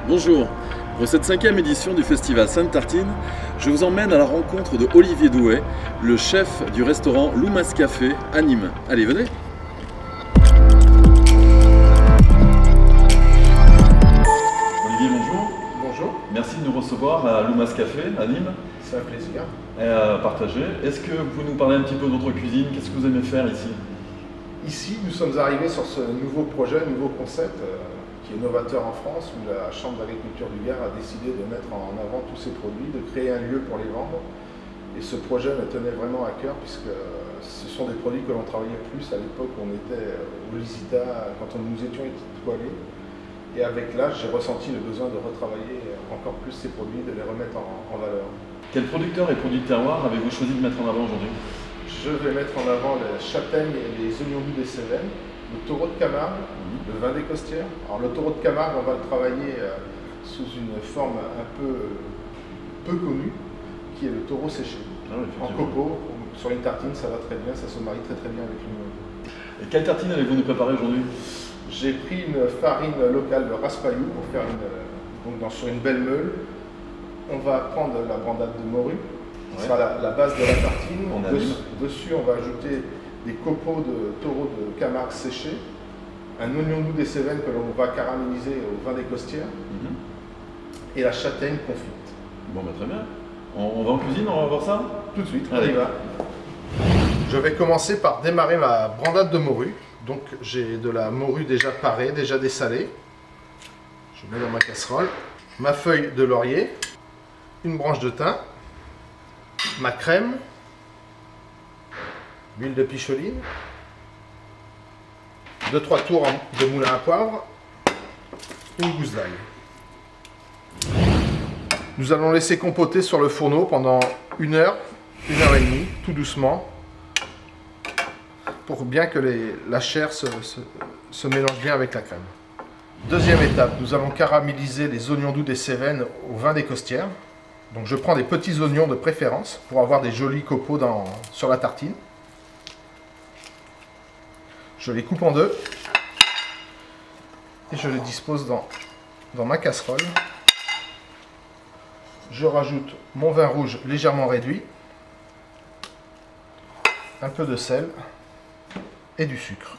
Bonjour, pour cette 5e édition du festival Sainte-Tartine, je vous emmène à la rencontre de Olivier Douet, le chef du restaurant Loumas Café à Nîmes. Allez, venez. Olivier, bonjour. Bonjour, Merci de nous recevoir à Loumas Café à Nîmes. c'est un plaisir. Et à partager. Est-ce que vous pouvez nous parler un petit peu de votre cuisine? Qu'est-ce que vous aimez faire ici? Ici, nous sommes arrivés sur ce nouveau projet, nouveau concept qui est novateur en France, où la Chambre d'agriculture du Gard a décidé de mettre en avant tous ces produits, de créer un lieu pour les vendre. Et ce projet me tenait vraiment à cœur, puisque ce sont des produits que l'on travaillait plus à l'époque où on était au Lisita, quand nous étions étoilés. Et avec l'âge, j'ai ressenti le besoin de retravailler encore plus ces produits, de les remettre en valeur. Quel producteur et produit de terroir avez-vous choisi de mettre en avant aujourd'hui? Je vais mettre en avant les châtaignes et les oignons doux des Cévennes, le taureau de Camargue, le vin des Costières. Alors le taureau de Camargue, on va le travailler sous une forme un peu connue, qui est le taureau séché. En copeaux, sur une tartine, ça va très bien, ça se marie très bien avec l'oignon. Et quelle tartine allez-vous nous préparer aujourd'hui? J'ai pris une farine locale de Raspaillou pour faire sur une belle meule. On va prendre la brandade de morue, qui sera la base de la tartine. Dessus, on va ajouter des copeaux de taureau de Camargue séchés, un oignon doux des Cévennes que l'on va caraméliser au vin des Costières, et la châtaigne confite. Bon, bah, très bien. On va en cuisine, on va voir ça? Tout de suite, allez. On y va. Je vais commencer par démarrer ma brandade de morue. Donc j'ai de la morue déjà parée, déjà dessalée. Je mets dans ma casserole. Ma feuille de laurier, une branche de thym, ma crème, l'huile de picholine, 2-3 tours de moulin à poivre, une gousse d'ail. Nous allons laisser compoter sur le fourneau pendant 1 heure, 1 heure et demie, tout doucement, pour bien que la chair se mélange bien avec la crème. Deuxième étape, nous allons caraméliser les oignons doux des Cévennes au vin des Costières. Donc je prends des petits oignons de préférence pour avoir des jolis copeaux sur la tartine. Je les coupe en deux et je les dispose dans ma casserole. Je rajoute mon vin rouge légèrement réduit, un peu de sel et du sucre.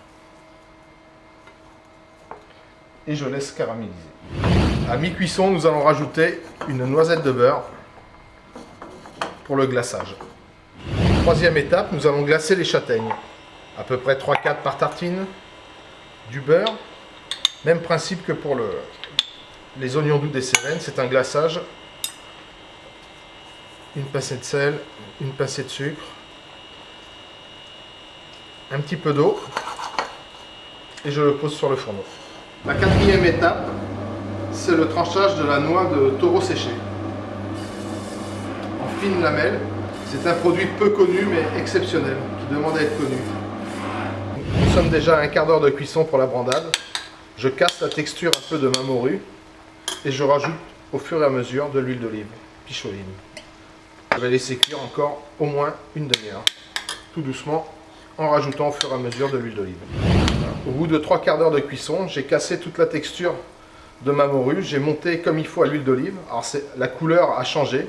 Et je laisse caraméliser. À mi-cuisson, nous allons rajouter une noisette de beurre pour le glaçage. Troisième étape, nous allons glacer les châtaignes. À peu près 3-4 par tartine, du beurre. Même principe que pour les oignons doux des Cévennes, c'est un glaçage. Une pincée de sel, une pincée de sucre, un petit peu d'eau et je le pose sur le fourneau. La quatrième étape, c'est le tranchage de la noix de taureau séché en fines lamelles. C'est un produit peu connu mais exceptionnel qui demande à être connu. Nous sommes déjà à 1/4 d'heure de cuisson pour la brandade. Je casse la texture un peu de ma morue et je rajoute au fur et à mesure de l'huile d'olive picholine. Je vais laisser cuire encore au moins 1 demi-heure, tout doucement, en rajoutant au fur et à mesure de l'huile d'olive. Au bout de 3/4 d'heure de cuisson, j'ai cassé toute la texture de ma morue, j'ai monté comme il faut à l'huile d'olive. Alors la couleur a changé,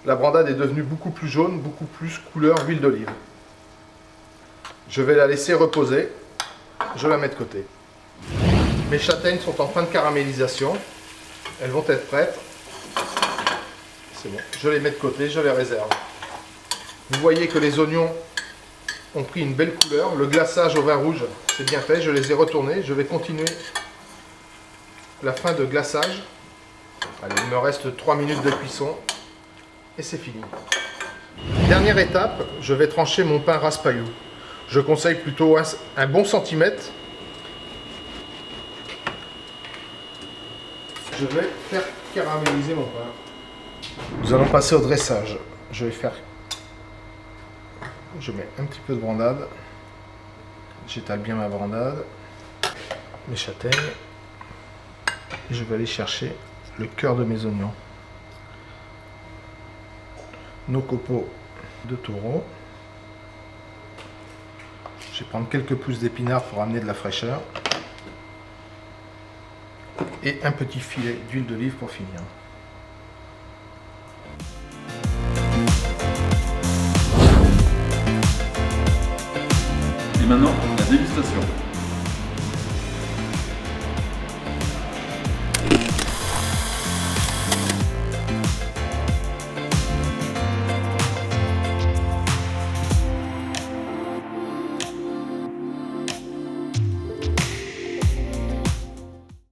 la brandade est devenue beaucoup plus jaune, beaucoup plus couleur huile d'olive. Je vais la laisser reposer, je la mets de côté. Mes châtaignes sont en fin de caramélisation, elles vont être prêtes. C'est bon, je les mets de côté, je les réserve. Vous voyez que les oignons ont pris une belle couleur. Le glaçage au vin rouge, c'est bien fait. Je les ai retournés. Je vais continuer la fin de glaçage. Allez, il me reste 3 minutes de cuisson et c'est fini. Dernière étape, je vais trancher mon pain Raspaillou. Je conseille plutôt un bon centimètre. Je vais faire caraméliser mon pain. Nous allons passer au dressage. Je mets un petit peu de brandade. J'étale bien ma brandade. Mes châtaignes. Et je vais aller chercher le cœur de mes oignons. Nos copeaux de taureau. Je vais prendre quelques pousses d'épinards pour amener de la fraîcheur. et un petit filet d'huile d'olive pour finir. Et maintenant, la dégustation.